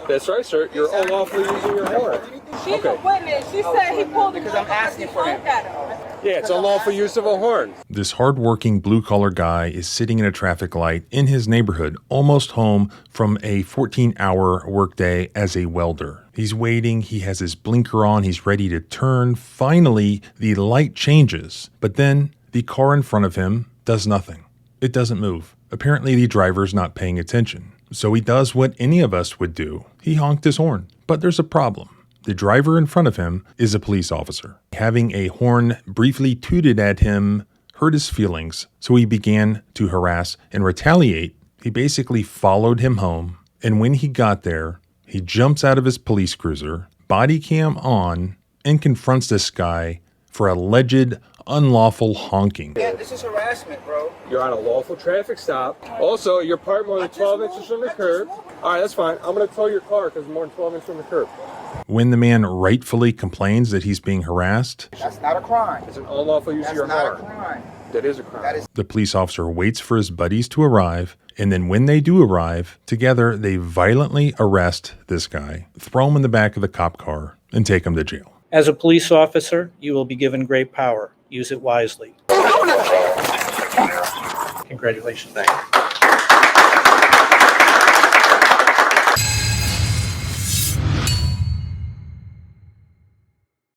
That's right, sir. You're unlawfully using your horn. She's a witness. She said he pulled the because I'm asking for him. Yeah, it's unlawful use of a horn. This hardworking blue-collar guy is sitting in a traffic light in his neighborhood, almost home from a 14-hour workday as a welder. He's waiting, he has his blinker on, he's ready to turn. Finally, the light changes, but then the car in front of him does nothing. It doesn't move. Apparently, the driver's not paying attention. So he does what any of us would do. He honked his horn. But there's a problem. The driver in front of him is a police officer. Having a horn briefly tooted at him hurt his feelings, so he began to harass and retaliate. He basically followed him home, and when he got there, he jumps out of his police cruiser, body cam on, and confronts this guy for alleged unlawful honking. Yeah, this is harassment, bro. You're on a lawful traffic stop. Also, you're parked more than 12 inches from the curb. All right, that's fine. I'm going to tow your car because it's more than 12 inches from the curb. When the man rightfully complains that he's being harassed, That's not a crime. It's an unlawful use of your horn. That's not a crime. That is a crime. the police officer waits for his buddies to arrive, and then when they do arrive, together they violently arrest this guy, throw him in the back of the cop car, and take him to jail. As a police officer, you will be given great power. Use it wisely. Congratulations. Thank you.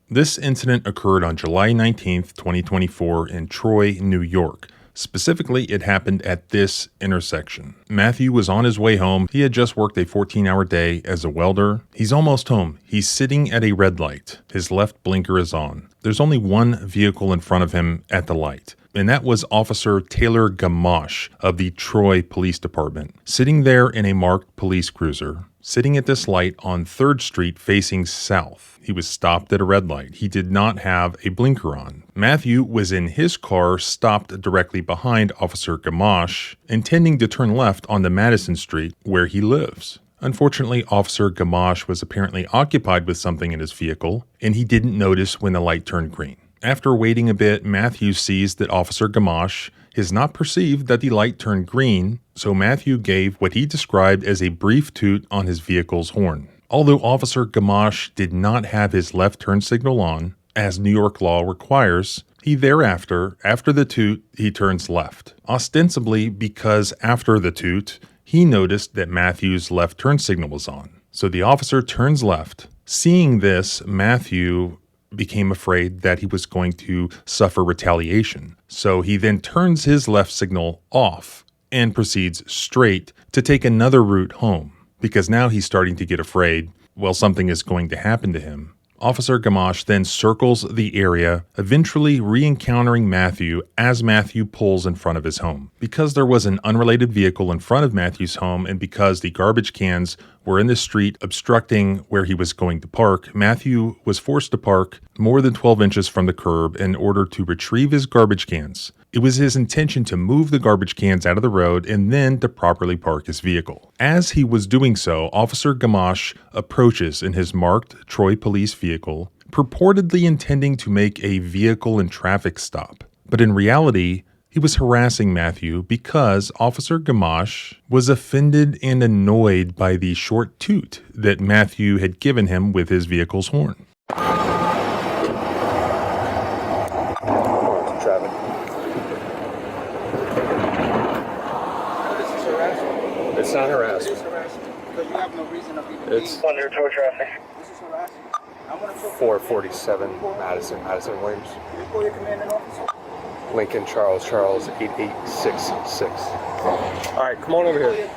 This incident occurred on July 19th, 2024 in Troy, New York. Specifically, it happened at this intersection. Matthew was on his way home. He had just worked a 14-hour day as a welder. He's almost home. He's sitting at a red light. His left blinker is on. There's only one vehicle in front of him at the light, and that was Officer Taylor Gamache of the Troy Police Department, sitting there in a marked police cruiser, sitting at this light on 3rd Street facing south. He was stopped at a red light. He did not have a blinker on. Matthew was in his car, stopped directly behind Officer Gamache, intending to turn left onto Madison Street, where he lives. Unfortunately, Officer Gamache was apparently occupied with something in his vehicle, and he didn't notice when the light turned green. After waiting a bit, Matthew sees that Officer Gamache has not perceived that the light turned green, so Matthew gave what he described as a brief toot on his vehicle's horn. Although Officer Gamache did not have his left turn signal on, as New York law requires, he thereafter, after the toot, he turns left. Ostensibly because after the toot, he noticed that Matthew's left turn signal was on. So the officer turns left. Seeing this, Matthew became afraid that he was going to suffer retaliation. So he then turns his left signal off and proceeds straight to take another route home, because now he's starting to get afraid, well, something is going to happen to him. Officer Gamache then circles the area, eventually re-encountering Matthew as Matthew pulls in front of his home. Because there was an unrelated vehicle in front of Matthew's home, and because the garbage cans were in the street obstructing where he was going to park, Matthew was forced to park more than 12 inches from the curb in order to retrieve his garbage cans. It was his intention to move the garbage cans out of the road and then to properly park his vehicle. As he was doing so, Officer Gamache approaches in his marked Troy police vehicle, purportedly intending to make a vehicle and traffic stop. But in reality, he was harassing Matthew because Officer Gamache was offended and annoyed by the short toot that Matthew had given him with his vehicle's horn. It's not harassment. This is harassment. Because you have no reason of even It's under tow traffic. This is harassment. I'm going to 447 Madison Williams. Can you call your commanding officer? Lincoln Charles 8866. All right, come on over here.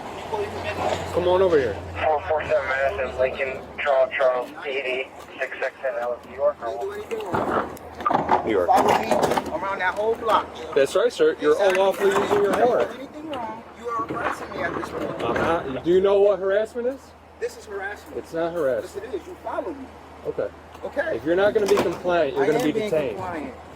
Come on over here. 447 Madison, Lincoln, Charles, 8866 in New York. New York. Follow me around that whole block. That's right, sir. You're unlawfully using your horn. Anything wrong, you are harassing me at this point. Do you know what harassment is? This is harassment. It's not Yes, harassment. it is. You follow me. Okay. Okay. If you're not going to be compliant, you're going to be detained.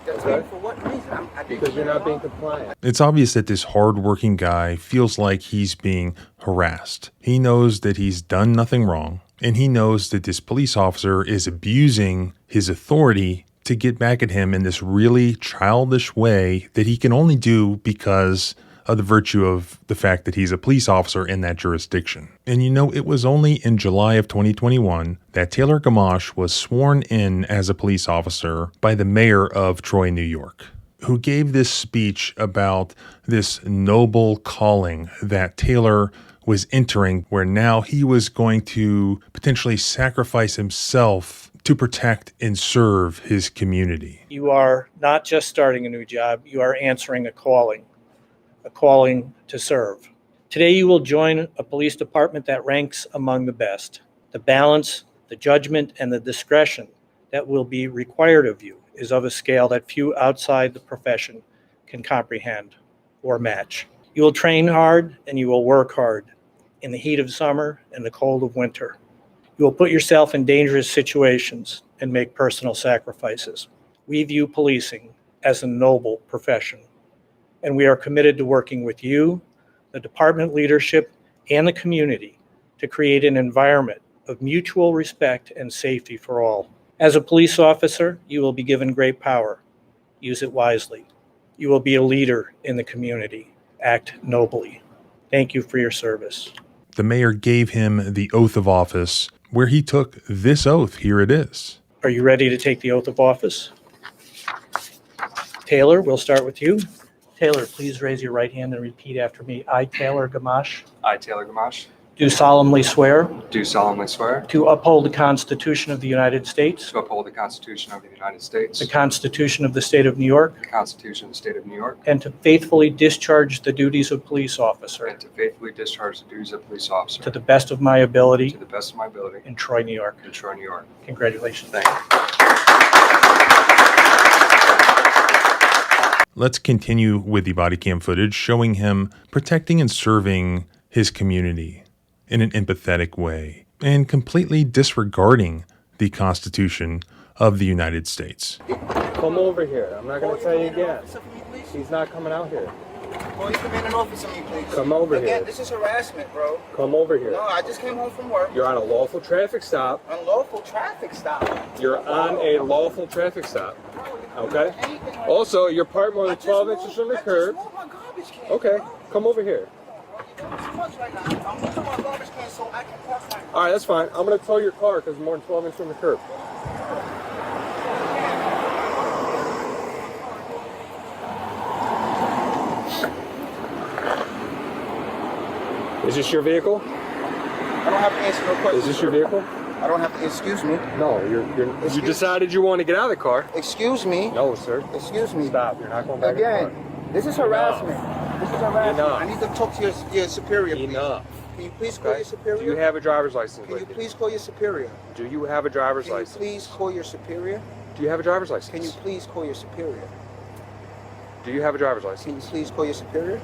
Detained for what reason? Because you're not being compliant. It's obvious that this hard-working guy feels like he's being harassed. He knows that he's done nothing wrong, and he knows that this police officer is abusing his authority to get back at him in this really childish way that he can only do because of the virtue of the fact that he's a police officer in that jurisdiction. And you know, it was only in July of 2021 that Taylor Gamache was sworn in as a police officer by the mayor of Troy, New York, who gave this speech about this noble calling that Taylor was entering, where now he was going to potentially sacrifice himself to protect and serve his community. You are not just starting a new job, you are answering a calling to serve. Today you will join a police department that ranks among the best. The balance, the judgment, and the discretion that will be required of you is of a scale that few outside the profession can comprehend or match. You will train hard and you will work hard in the heat of summer and the cold of winter. You will put yourself in dangerous situations and make personal sacrifices. We view policing as a noble profession, and we are committed to working with you, the department leadership, and the community to create an environment of mutual respect and safety for all. As a police officer, you will be given great power. Use it wisely. You will be a leader in the community. Act nobly. Thank you for your service. The mayor gave him the oath of office, where he took this oath. Here it is. Are you ready to take the oath of office? Taylor, we'll start with you. Taylor, please raise your right hand and repeat after me. I, Taylor Gamache, I, Taylor Gamache, do solemnly swear do solemnly swear to uphold the Constitution of the United States, to uphold the Constitution of the United States, the Constitution of the State of New York, the Constitution of the State of New York, and to faithfully discharge the duties of police officer and to faithfully discharge the duties of police officer to the best of my ability to the best of my ability in Troy, New York. in Troy, New York. Congratulations. Thank you. Let's continue with the body cam footage showing him protecting and serving his community in an empathetic way and completely disregarding the Constitution of the United States. Come over here. I'm not going to tell you again. He's not coming out here. Call your commanding officer, me, please. Come over Again, here. this is harassment, bro. Come over here. No, I just came home from work. You're on a lawful traffic stop. Unlawful traffic stop. You're on a lawful traffic stop. Okay? Also, you're parked more than 12 inches from the curb. I just moved my garbage can. Okay, come over here. You're doing too much right now. I'm moving my garbage can so I can park my... All right, that's fine. I'm going to tow your car because it's more than 12 inches from the curb. Is this your vehicle? I don't have to answer no questions. Is this your vehicle? I don't have to... Excuse me. No, you decided you want to get out of the car. Excuse me. No, sir. Excuse me. Stop. You're not going back in the Again, car. this is harassment. This is harassment. Enough. I need to talk to your superior, please. Enough. Can you please call Okay. your superior? Do you have a driver's license Can you with you? please call your superior? Do you have a driver's Can you license? please call your superior? Do you have a driver's license? Can you please call your superior? Do you have a driver's Can you license? please call your superior?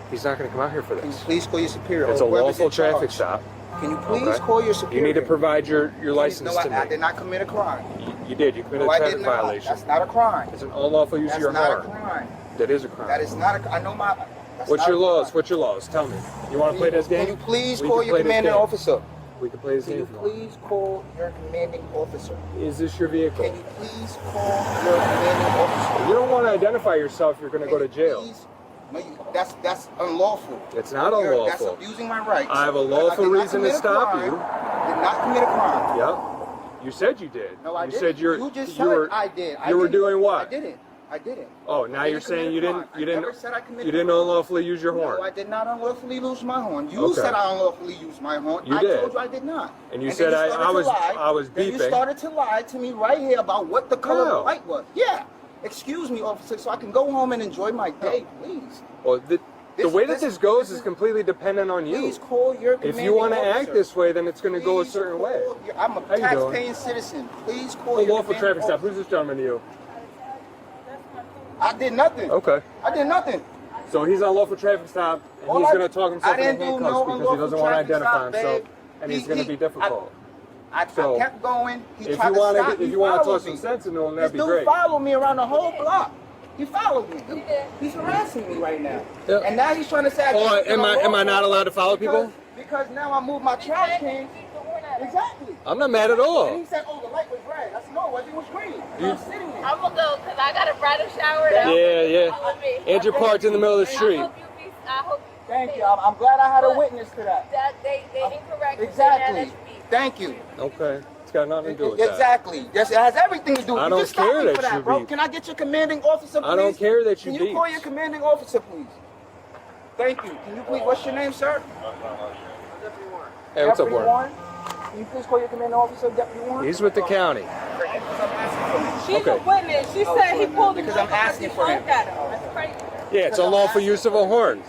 He's not going to come out here for Can you this. please call your superior? It's a or whoever's lawful in charge? traffic stop. Can you please Okay. call your You superior? need to provide your license No, to I me. did not commit a crime. You did. You committed No, a I traffic did not. violation. That's not a crime. It's an unlawful use That's of your not a horn. crime. That is a crime. That is not a... I know my... that's What's not your a laws? crime. What's your laws? Tell me. You want to play this game? Can you please We call can your play this commanding game. officer? We can play this Can game you if you want. please call your commanding officer? Is this your vehicle? Can you please call your commanding officer? You don't want to identify yourself, you're going to go to Can you jail. please- No, that's unlawful. It's not That's unlawful. abusing my rights. I have a I lawful did not reason to commit a stop crime. you. Did not commit a crime. Yep. You said you did. No, I you didn't. said You just said were I did. I you were didn't. doing what? I didn't. I didn't. Oh, now I you're didn't saying commit you a didn't crime. you I didn't never said I committed you didn't a crime. unlawfully use your horn. No, I did not unlawfully use my horn. You Okay. said I unlawfully used my horn. You I did. told you I did not. And you then said started I to was lie. Then beeping. you started to lie to me right here about what the color of How? the light was. Yeah. Excuse me, officer, so I can go home and enjoy my day, please. Well, the way that this goes is completely dependent on you. Please call your If commanding you want to officer. act this way, then it's going to go a Please certain call way. I'm a How you doing? tax-paying citizen. Please call A your lawful commanding traffic stop. officer. Who's this gentleman to you? I did nothing. Okay. I did nothing. So he's on lawful traffic stop, and All he's I going to did- talk himself I into didn't do handcuffs no because he unlawful doesn't want to traffic identify stop, himself, babe. and he's going to be difficult. I So, kept going. He If tried you to want stop to, me. if you want to followed talk some me. sense into him, This that'd be dude great. followed me around the whole block. He followed me. He's harassing me right now. Yeah. And now he's trying to say I Oh, can't get am I unlawful not allowed to follow Because now I moved my trash can. Exactly. I'm not mad at And all. he said, oh, the light was red. Right, that's no, everything was green. You- I'm sitting there. I'm gonna go because I got a bridal shower. Yeah. And you're parked in the middle of the street. I hope you Thank you. I'm glad I had a witness to that. they incorrect. Exactly. Thank you. Okay. It's got nothing to do with that. Exactly. Yes, it has everything to do with it. I You don't just stopped care me for that you bro. beat. Can I get your commanding officer, please? I don't care that you Can you call beat. your commanding officer, please? Thank you. Can you please, what's your name, sir? Hey, what's up, Deputy Warren? Warren? Can you please call your commanding officer, Deputy Warren? He's with the county. She's Okay. a witness. She said he pulled him Because I'm over asking he for him. honked at him. That's crazy. Yeah, it's unlawful use of a horn.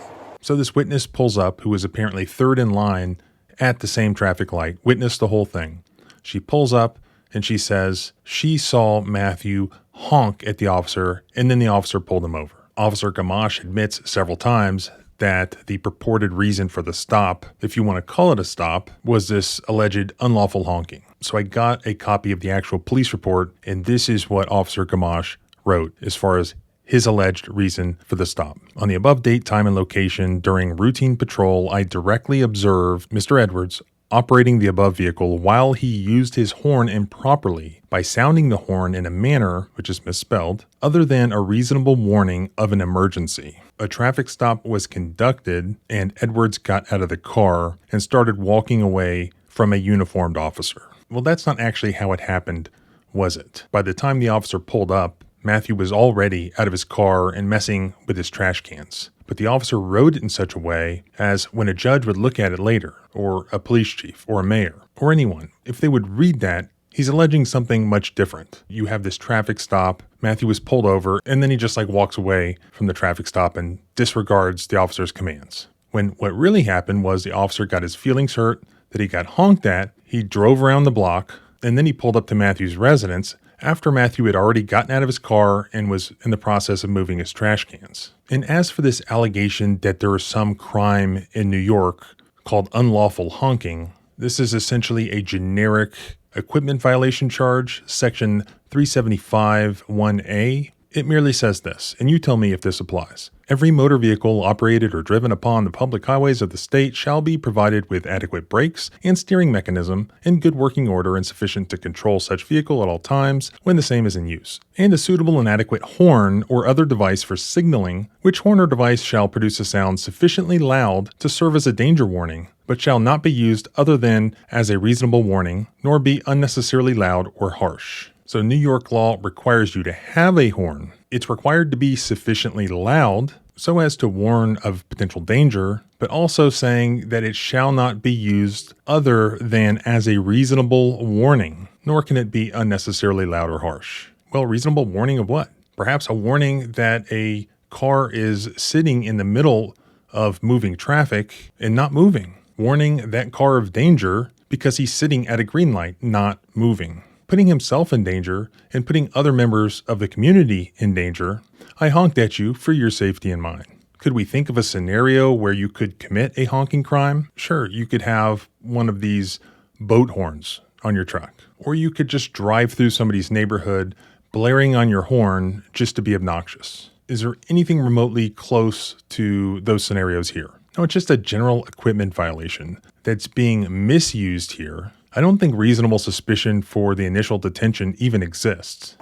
So this witness pulls up, who was apparently third in line at the same traffic light, witnessed the whole thing. She pulls up and she says she saw Matthew honk at the officer, and then the officer pulled him over. Officer Gamache admits several times that the purported reason for the stop, if you want to call it a stop, was this alleged unlawful honking. So I got a copy of the actual police report, and this is what Officer Gamache wrote as far as his alleged reason for the stop. On the above date, time, and location during routine patrol, I directly observed Mr. Edwards operating the above vehicle while he used his horn improperly by sounding the horn in a manner, which is misspelled, other than a reasonable warning of an emergency. A traffic stop was conducted and Edwards got out of the car and started walking away from a uniformed officer. Well, that's not actually how it happened, was it? By the time the officer pulled up, Matthew was already out of his car and messing with his trash cans. But the officer wrote it in such a way as when a judge would look at it later, or a police chief, or a mayor, or anyone, if they would read that, he's alleging something much different. You have this traffic stop, Matthew was pulled over, and then he just walks away from the traffic stop and disregards the officer's commands. When what really happened was the officer got his feelings hurt, that he got honked at, he drove around the block, and then he pulled up to Matthew's residence after Matthew had already gotten out of his car and was in the process of moving his trash cans. And as for this allegation that there is some crime in New York called unlawful honking, this is essentially a generic equipment violation charge, section 375(1)(a). It merely says this, and you tell me if this applies. Every motor vehicle operated or driven upon the public highways of the state shall be provided with adequate brakes and steering mechanism in good working order and sufficient to control such vehicle at all times when the same is in use, and a suitable and adequate horn or other device for signaling, which horn or device shall produce a sound sufficiently loud to serve as a danger warning, but shall not be used other than as a reasonable warning, nor be unnecessarily loud or harsh. So New York law requires you to have a horn. It's required to be sufficiently loud so as to warn of potential danger, but also saying that it shall not be used other than as a reasonable warning, nor can it be unnecessarily loud or harsh. Well, reasonable warning of what? Perhaps a warning that a car is sitting in the middle of moving traffic and not moving. Warning that car of danger because he's sitting at a green light, not moving. Putting himself in danger and putting other members of the community in danger, I honked at you for your safety and mine. Could we think of a scenario where you could commit a honking crime? Sure, you could have one of these boat horns on your truck, or you could just drive through somebody's neighborhood blaring on your horn just to be obnoxious. Is there anything remotely close to those scenarios here? No, it's just a general equipment violation that's being misused here. I don't think reasonable suspicion for the initial detention even exists.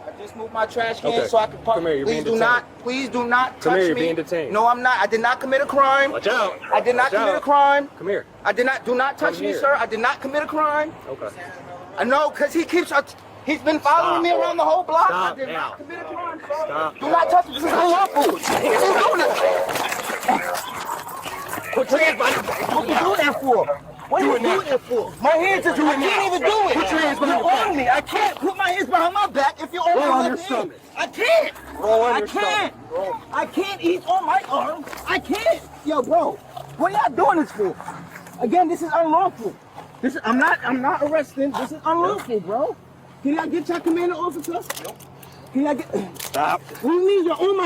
I just moved my trash can Okay. so I can park. Come here, you're Please being do detained. please do not touch Come here, you're me. being detained. No, I'm not. I did not commit a crime. Watch out. I did not Watch commit out. a crime. Come here. I did not. Do not touch Come me, here. sir. I did not commit a crime. Okay. I know, because he's been following Stop. me around the whole block. Stop I did now. not commit a crime, sir. Stop. Do not touch me. This is unlawful. What are you doing that? Put your hands behind your back. What are you doing that for? What are you doing that for? My hands is, I can't even do it. Put your hands behind your back. Me. I can't put my hands behind my back if you're on Roll my on your left hand. stomach. I can't. Roll on I your can't. stomach. Roll. I can't eat on my arm. I can't. Yo, bro, what are y'all doing this for? Again, this is unlawful. I'm not arresting. This is unlawful, bro. Can I get your commanding officer? Nope. Can I get? Stop. What do you mean? You're on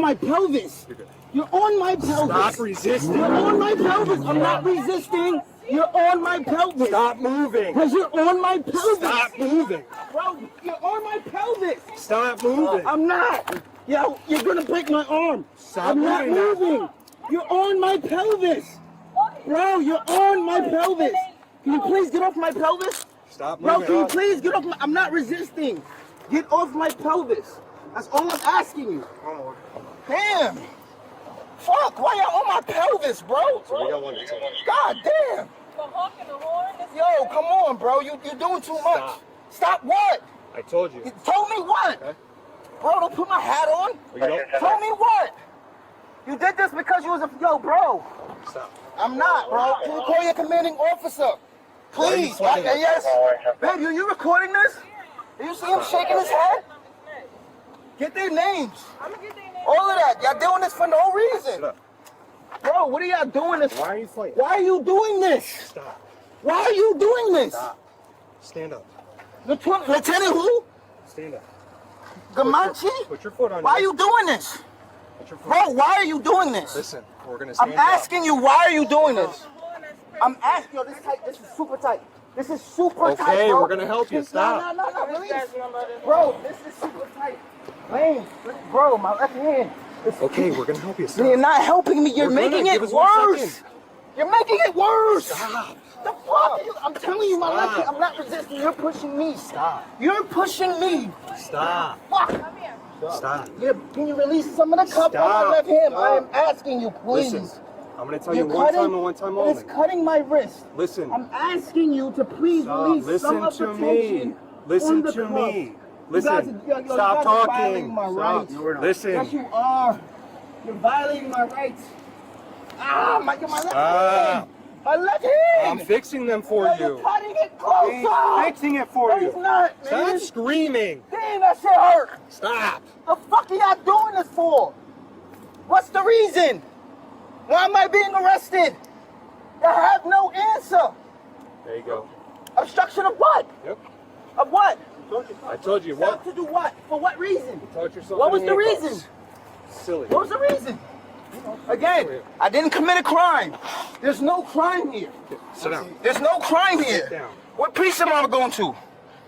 my pelvis. You're on my pelvis. Stop resisting. You're on my pelvis. I'm not resisting. You're on my pelvis. Stop moving. Because you're on my pelvis. Stop moving. Bro, you're on my pelvis. Stop moving. I'm not. Yo, you're gonna break my arm. Stop I'm not moving now. moving. You're on my pelvis. Bro, you're on my pelvis. Can you please get off my pelvis? Stop Bro, moving. can you please get off my... I'm not resisting. Get off my pelvis. That's all I'm asking you. Damn. Fuck, why y'all on my pelvis, bro? We got one to take. God damn. For honking the horn. This Yo, come on, bro. You're doing too much. Stop. Stop what? I told you. You told me what? Okay. Bro, don't put my hat on. You don't. Told me what? You did this because you was a... Yo, bro. Stop. I'm not, bro. Can you call your commanding officer? Please. Yes. Babe, you recording this? Do you see him shaking his head? Get their names. I'm gonna get their name. All of that. Y'all doing this for no reason. Sit up. Bro, what are y'all doing this? Why are you fighting? Why are you doing this? Stop. Why are you doing this? Stop. Stand up. Lieutenant who? Stand up. Gamache? Put your foot on. Why are you doing this? Put your foot. Bro, why are you doing this? Listen, we're gonna I'm stand up. asking you, why are you doing this? The horn, that's crazy. I'm asking you, this tight. This is super tight. This is super tight, Okay, bro. we're gonna help you. Stop. No, This release. guy's number is- Bro, this is super tight. Man, bro, my left hand. Okay, we're gonna help you. Stop. You're not helping me. You're We're gonna. making it Give us 1 worse. second. You're making it worse. Stop. The fuck? Are you? I'm telling you, my left Stop. hand. I'm not resisting. You're pushing me. Stop. You're pushing me. Stop. Fuck. Come here. Stop. Can you release some of the cup on my Stop. left hand? Stop. I am asking you, please. Listen, I'm gonna tell you one time and one time It's only. cutting my wrist. Listen. I'm asking you to please Stop. release some Listen of the to me. tension Listen on the to cuff. me. You Listen. guys are Stop violating talking. my rights. Stop. Listen. Yes, you are. You're violating my rights. My left Stop. hand. My left I'm hand. fixing them for You're you. cutting it He's closer. fixing it for No, you. he's not, man. Stop screaming. Damn, that shit hurt. Stop. The fuck are y'all doing this for? What's the reason? Why am I being arrested? I have no answer. There you go. Obstruction of what? Yep. Of what? I told you what. Stop to do what? For what reason? Touch yourself. What in was the handcuffs. reason? Silly. What was the reason? Again, I didn't commit a crime. There's no crime here. Sit down. There's no crime here. Sit down. What precinct am I going to?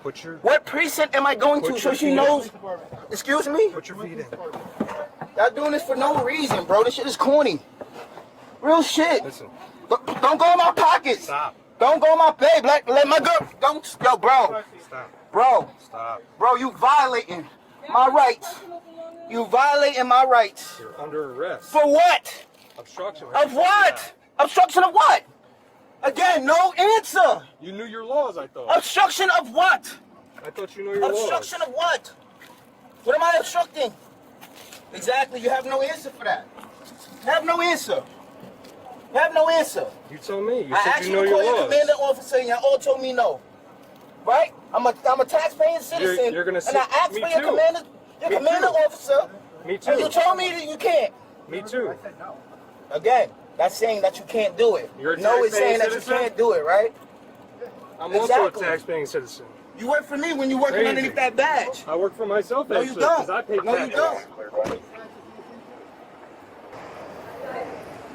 Put your What precinct am I going to Put so your she feet knows? Excuse me? put your feet in. Y'all doing this for no reason, bro. This shit is corny. Real shit. Listen. Don't go in my pockets. Stop. Don't go in my babe. Let my girl. Don't. Yo, bro. Stop. Bro. Stop. Bro, you violating my rights. You violating my rights. You're under arrest. For what? Obstruction. Of what? Obstruction of what? Again, no answer. You knew your laws, I thought. Obstruction of what? I thought you knew your laws. Obstruction of what? What am I obstructing? Exactly, you have no answer for that. You have no answer. You have no answer. You told me. You I said asked you you know to call your your laws. commanding officer and y'all all told me no. Right? I'm a taxpaying citizen. you're gonna and sit- I asked me for your too. commanding too. officer. Me too. And you told me that you can't. Me too. Again, that's saying that you can't do it. You're a No, it's saying taxpaying that you citizen? can't do it, right? I'm also Exactly. a taxpaying citizen. You work for me when you're working Crazy. underneath that badge. I work for myself, No, actually, you because don't. I pay No, you taxes. don't.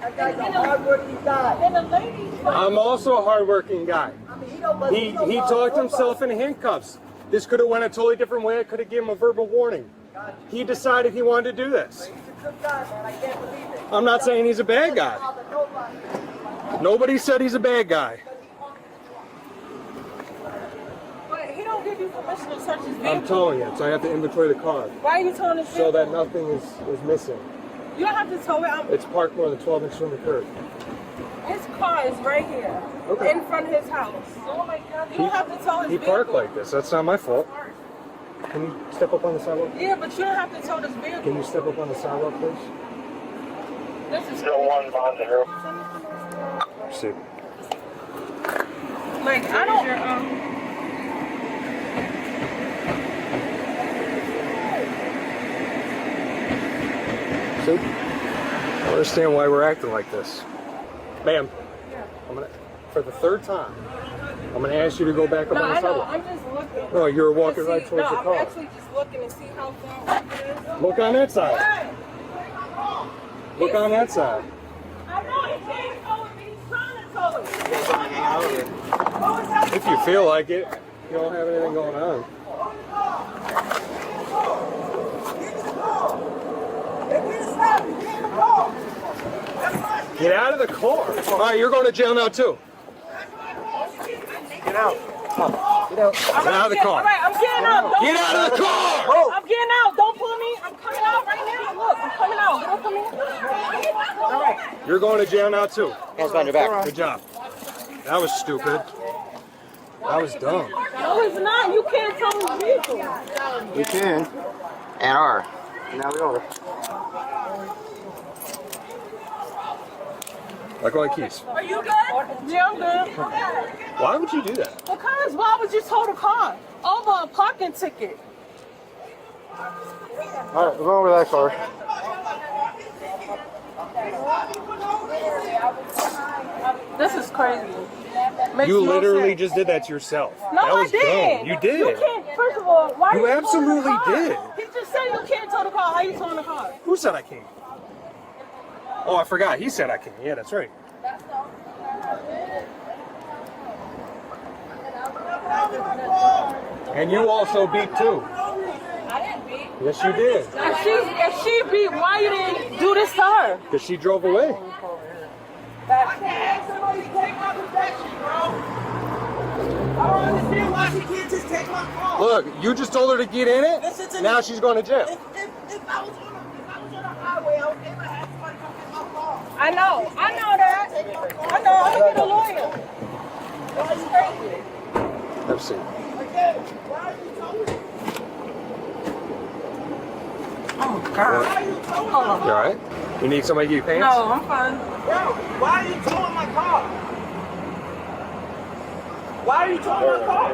That guy's a hard-working guy. And the lady. I'm also a hardworking guy. I mean, He talked himself in handcuffs. This could have went a totally different way. I could have given him a verbal warning. He decided he wanted to do this. I'm not saying he's a bad guy. Nobody said he's a bad guy. But he don't give you permission to search his I'm vehicle. telling you, so I have to inventory the car Why are you towing his so vehicle? that nothing is missing. You don't have to tow it. It's parked more than 12 inches from the curb. His car is right here, Okay. in front of his house. Oh my God! You don't have to tow his He vehicle. parked like this. That's not my fault. Can you step up on the sidewalk? Yeah, but you don't have to tow this vehicle. Can you step up on the sidewalk, please? This is Still 1 bond 0. See. like I don't. See? I don't understand why we're acting like this. Ma'am, for the third time, I'm gonna ask you to go back up No, on the I know. sidewalk. I'm just looking. No, you're walking to see- right towards no, the I'm car. actually just looking to see how far away it is. Look on that side. Hey! Look on that side. I know he can't tow it, but he's trying to tow it. If you feel like it, you don't have anything going on. Get out of the car. All right, you're going to jail now too. Get out. Get out. Get out of the car. All right, I'm getting out. Don't Get out of the car! I'm getting out. Don't pull me. I'm coming out right now. Look, I'm coming out. Don't come in. All right. You're going to jail now too. Hands behind your back. Good job. That was stupid. That was dumb. No, it's not. You can't tell me vehicle. You can. And are. Now we are. Like my keys. Are you good? Yeah, I'm good. Why would you do that? Because why would you tow the car over a parking ticket? All right, we're going over that car. This is crazy. Makes You no literally sense. just did that to yourself. No, that was I did. dumb. You did. You can't. First of all, why You are you towing the absolutely car? did. He just said you can't tow the car. How you towing the car? Who said I can't? Oh, I forgot. He said I can. Yeah, that's right. And you also beat too. Yes, you did. If she beat, why you didn't do this to her? Because she drove away. Somebody take my possession, bro. I don't understand why she can't just take my car. Look, you just told her to get in it. Listen to Now me. she's going to jail. If I was on the highway, I was able to have somebody come get my car. I know that. I know. I'm gonna get a lawyer. That's crazy. Have a seat. Again, why are you towing it? Oh God. Why are you towing You my all car? right? You need somebody to get your pants? No, I'm fine. Bro, why are you towing my car? Why are you towing my car?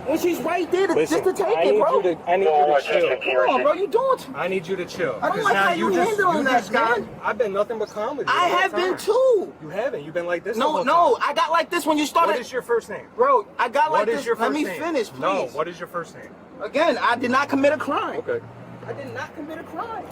And she's right there Listen, just to take I it, need bro. you to chill. Come on, bro, you doing too. I need you to chill. I don't 'Cause like now how you handling that, got- man. I've been nothing but calm with you. I the whole have been time. too. You haven't. You've been like this. the No, whole no, time. I got like this when you started. What is your first name? Bro, I got like What this. is your first Let me name? finish, please. No. What is your first name? Again, I did not commit a crime. Okay. I did not commit a crime.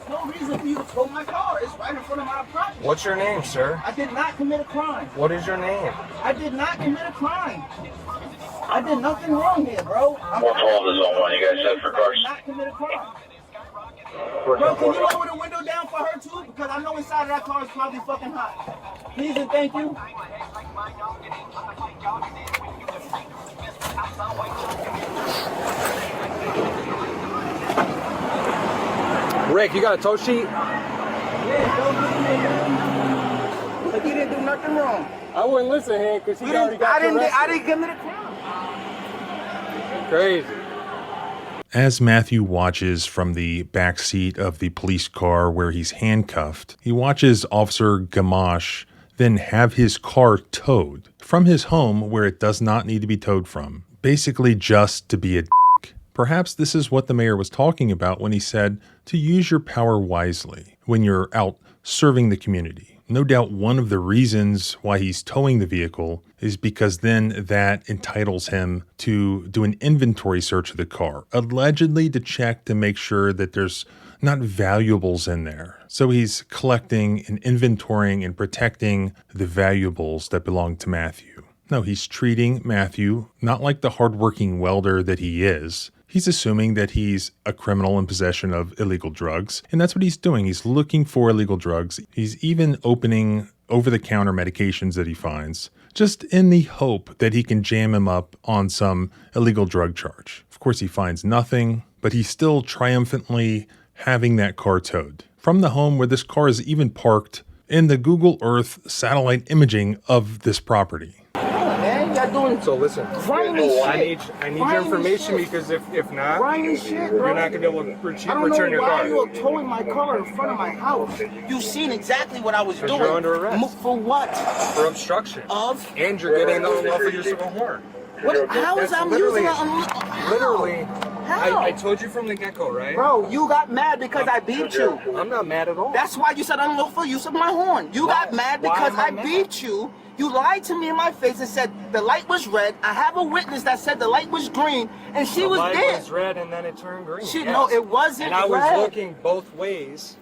No reason for you to tow my car. It's right in front of my property. What's your name, sir? I did not commit a crime. What is your name? I did not commit a crime. I did nothing wrong here, bro. What's all this on one you guys said for I cars? did not commit a crime. Bro, can you lower the window down for her too? Because I know inside of that car is probably fucking hot. Please and thank you. Rick, you got a tow sheet? Yeah, don't listen to him. Like he didn't do nothing wrong. I wouldn't listen to him because he already got I didn't arrested. commit a crime. Crazy. As Matthew watches from the back seat of the police car where he's handcuffed, he watches Officer Gamache then have his car towed from his home where it does not need to be towed from, basically just to be a dick. Perhaps this is what the mayor was talking about when he said to use your power wisely when you're out serving the community. No doubt one of the reasons why he's towing the vehicle is because then that entitles him to do an inventory search of the car, allegedly to check to make sure that there's not valuables in there. So he's collecting and inventorying and protecting the valuables that belong to Matthew. No, he's treating Matthew not like the hardworking welder that he is. He's assuming that he's a criminal in possession of illegal drugs, and that's what he's doing. He's looking for illegal drugs. He's even opening over-the-counter medications that he finds, just in the hope that he can jam him up on some illegal drug charge. Of course, he finds nothing, but he's still triumphantly having that car towed from the home where this car is even parked in the Google Earth satellite imaging of this property. Man, y'all doing So listen, grimy shit. I need your Grimy information shit. because if not, Grimy shit, bro. you're not gonna be able to I don't return know your why car. you are towing my car in front of my house. You've seen exactly what I was doing. you're under arrest. For what? For obstruction. Of? And you're getting the unlawful use of a horn. What? How is That's I'm literally- using a Literally, How? I told you from the get-go, right? Bro, you got mad because I beat you. I'm not mad at all. That's why you said unlawful use of my horn. You got mad Why because am I I mad? beat you. You lied to me in my face and said the light was red. I have a witness that said the light was green, and she the was light there. was red and then it turned green. She, yes. no, it wasn't And I was red. looking both ways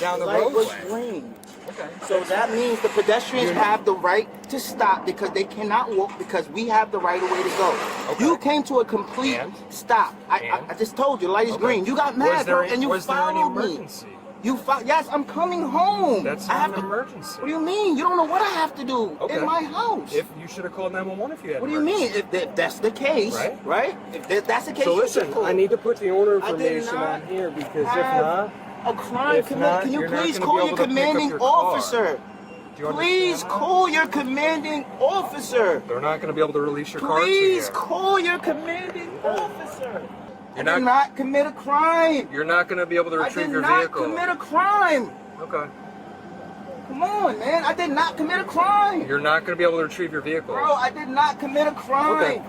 down the The light roadway. was green. Okay. So that means the pedestrians have the right to stop because they cannot walk because we have the right of way to go. Okay. You came to a complete And? stop. I And? just told you, light is Okay. green. You got mad, Was there, bro, and you was there any followed me. emergency? Yes, I'm coming home. That's I not have an to. emergency. What do you mean? You don't know what I have to do Okay. in my house. If you should have called 911 if you had. What do you mean? If that's the case, Right. If that's the case, So you listen, should call. I need to put the owner I did information not on here because if have not, a crime if committed. not, Can you you're not please gonna call be your able to pick up commanding your car. officer? do you Please understand? call your commanding officer. They're not going to be able to release your car to you. Please call your commanding officer. I You're did not commit a crime. You're not going to be able to I retrieve did your not vehicle. commit a crime. Okay. Come on, man. I did not commit a crime. You're not going to be able to retrieve your vehicle. Bro, I did not commit a crime. Okay.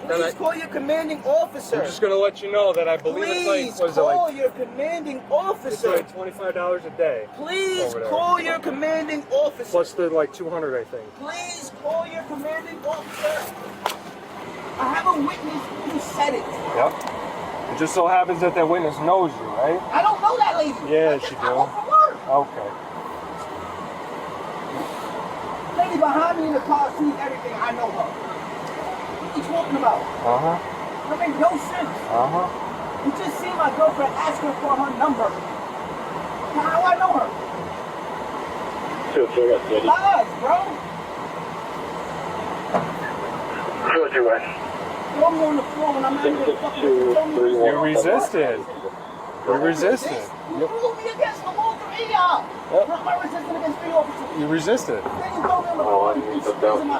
Please call your commanding officer. I'm just going to let you know that I believe Please it's like, was it call like, your commanding it's officer. like $25 a day. Please over there. call your commanding officer. Plus the like 200, I think. Please call your commanding officer. I have a witness who said it. Yep. It just so happens that that witness knows you, right? I don't know that lady. Yeah, I just she got do. home from work. Okay. Lady behind me in the car sees everything. I know her. What are you talking about? Uh-huh. That makes no sense. Uh-huh. You just see my girlfriend asking for her number. How do I know her? Lies, bro. Two, two, one. Throw me on the floor when I'm not even fucking throw me. You resisted. You resisted. You threw me against the wall, three y'all. Yep. Not my resistance against three officers. You resisted. Then you throw me on the floor and you squeeze in my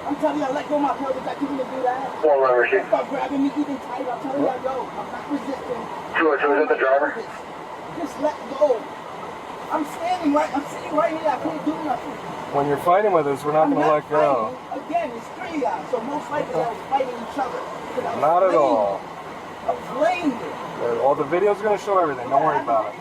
I'm telling you, I let go of my pelvis. I can't even do that. One lever sheet. Start grabbing me even tighter. I'm telling you, I go. I'm not resisting. Two, two, is it the driver? Just let go. I'm sitting right here. I can't do nothing. When you're fighting with us, we're not I'm going to let go. fighting. Again, it's three y'all, so most likely I was fighting each other. Because I was Not at blamed. all. I was blamed. All the video's going to show everything. Don't worry about it.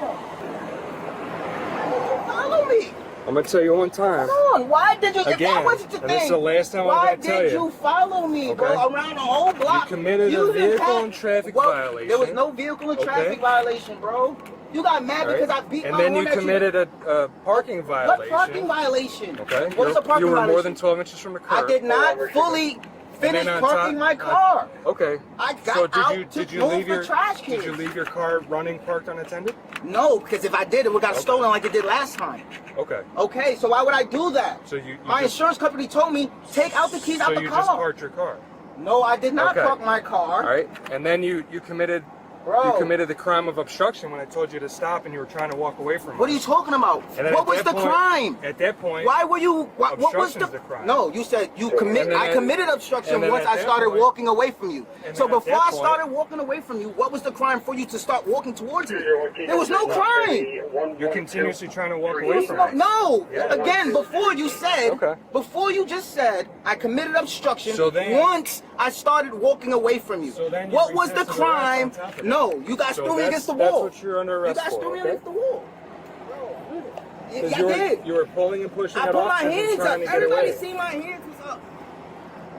Follow me. I'm going to tell you one time. Come on, why did you? If Again, that wasn't your and thing, this is the last time I'm why going to tell did you. you follow me, bro, Okay. around the whole block? You committed a didn't vehicle have- and traffic Well, violation. There was no vehicle and traffic Okay. violation, bro. You got mad Right? because I beat And my then horn you at committed a parking violation. What parking violation? Okay. What's a parking you were violation? more than 12 inches from the curb. I did not fully finish on parking top- my car. Okay. I got So out did to you move leave the your trash Did you cans. leave your car running parked unattended? No, because if I did, it would got stolen like it did last time. Okay. Okay, so why would I do that? So you My just, insurance company told me take out the keys out so the you car. just parked your car. No, I did not Okay. park my car. All right. And then you committed Bro. you committed the crime of obstruction when I told you to stop and you were trying to walk away from What are me. you talking about? And then What at was that the point- crime? At that point, Why were you? What was obstruction's the? the crime. No, you said you commit. And then I at- committed obstruction and then once at I that started point- walking away from you. and So then at before that I point- started walking away from you, what was the crime for you to start walking towards me? There was no crime. you're continuously trying to walk There away was from no, me. no. Yeah. Again, before you said, Okay. before you just said, I committed obstruction. So then- once I started walking away from you. So then you What was the resisted arrest crime? on top of that. No, you guys So threw me that's- against the that's wall. what you're under arrest You guys for, threw me okay? against the wall. Yeah, Because I you were- did. You were pulling and pushing I at put my officers and hands up. trying to get Everybody away. see my hands was up.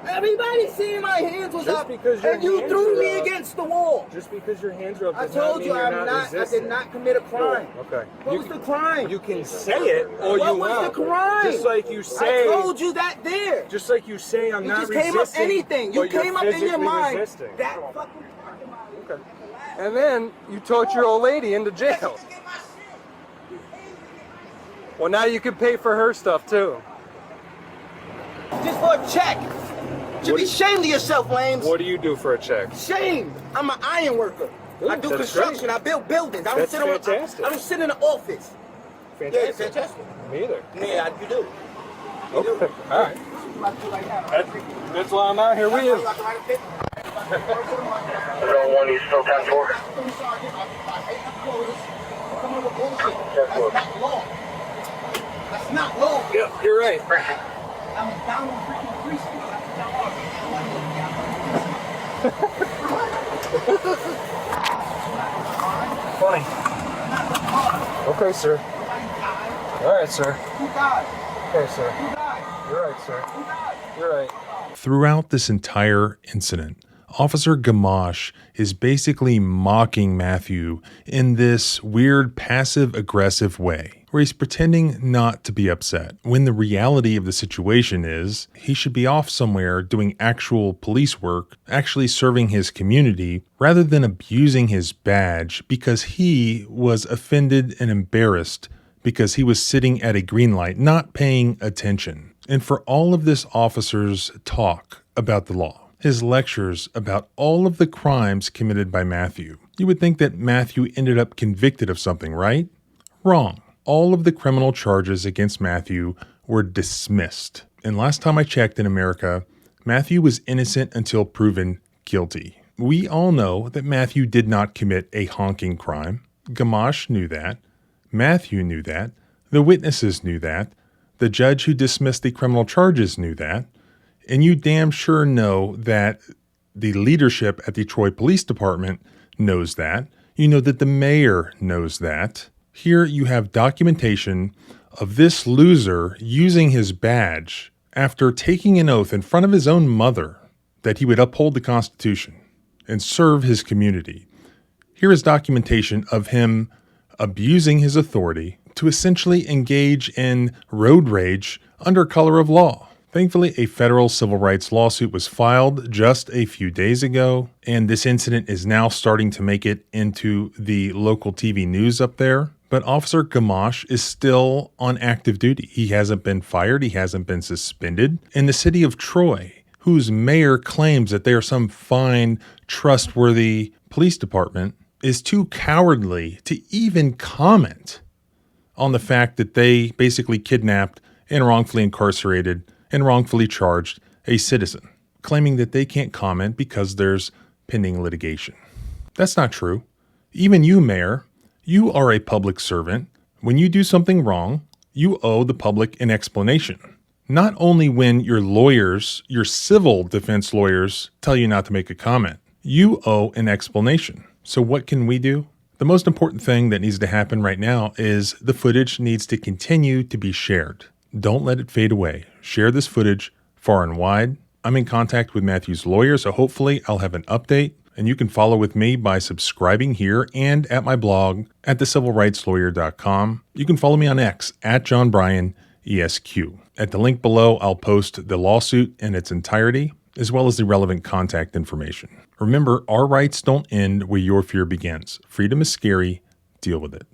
Everybody see my hands was Just up. because your and you hands threw are me up- against the wall. Just because your hands are up I does not told mean you you're I'm not not. I resisting. did not commit a crime. Okay. What You was can- the crime? You can say it all What you was want. the crime? Just like you say. I told you that there. Just like you say, I'm You not just resisting. came up anything. You but you're came up in your physically mind. resisting. That fucking parking lot. Okay. And then you took your old lady into jail. Well, now you can pay for her stuff too. Just for a check. Should What be do you- ashamed of yourself, Lames. What do you do for a check? Shame. I'm an iron worker. I do That's construction. great. I build buildings. I don't That's sit on. fantastic. I don't sit in an office. Fantastic. Yeah, fantastic. Me either. Yeah, you do. Okay. All right. That's why I'm out here with you. Zone 1, you still 10-4? That's not law. Yep, you're right. I'm down on freaking precinct. Funny. Okay, sir. All right, sir. Who died? Okay, sir. Who died? You're right, sir. Who died? You're right. Throughout this entire incident, Officer Gamache is basically mocking Matthew in this weird passive-aggressive way, where he's pretending not to be upset, when the reality of the situation is he should be off somewhere doing actual police work, actually serving his community, rather than abusing his badge because he was offended and embarrassed because he was sitting at a green light, not paying attention. And for all of this officer's talk about the law, his lectures about all of the crimes committed by Matthew, you would think that Matthew ended up convicted of something, right? Wrong. All of the criminal charges against Matthew were dismissed. And last time I checked in America, Matthew was innocent until proven guilty. We all know that Matthew did not commit a honking crime. Gamache knew that. Matthew knew that. The witnesses knew that. The judge who dismissed the criminal charges knew that. And you damn sure know that the leadership at the Troy Police Department knows that. You know that the mayor knows that. Here you have documentation of this loser using his badge after taking an oath in front of his own mother that he would uphold the Constitution and serve his community. Here is documentation of him abusing his authority to essentially engage in road rage under color of law. Thankfully, a federal civil rights lawsuit was filed just a few days ago, and this incident is now starting to make it into the local TV news up there. But Officer Gamache is still on active duty. He hasn't been fired. He hasn't been suspended. And the city of Troy, whose mayor claims that they are some fine, trustworthy police department, is too cowardly to even comment on the fact that they basically kidnapped and wrongfully incarcerated and wrongfully charged a citizen, claiming that they can't comment because there's pending litigation. That's not true. Even you, Mayor, you are a public servant. When you do something wrong, you owe the public an explanation. Not only when your lawyers, your civil defense lawyers, tell you not to make a comment. You owe an explanation. So what can we do? The most important thing that needs to happen right now is the footage needs to continue to be shared. Don't let it fade away. Share this footage far and wide. I'm in contact with Matthew's lawyer, so hopefully I'll have an update. And you can follow with me by subscribing here and at my blog at thecivilrightslawyer.com. You can follow me on X at JohnBryanESQ. At the link below, I'll post the lawsuit in its entirety, as well as the relevant contact information. Remember, our rights don't end where your fear begins. Freedom is scary. Deal with it.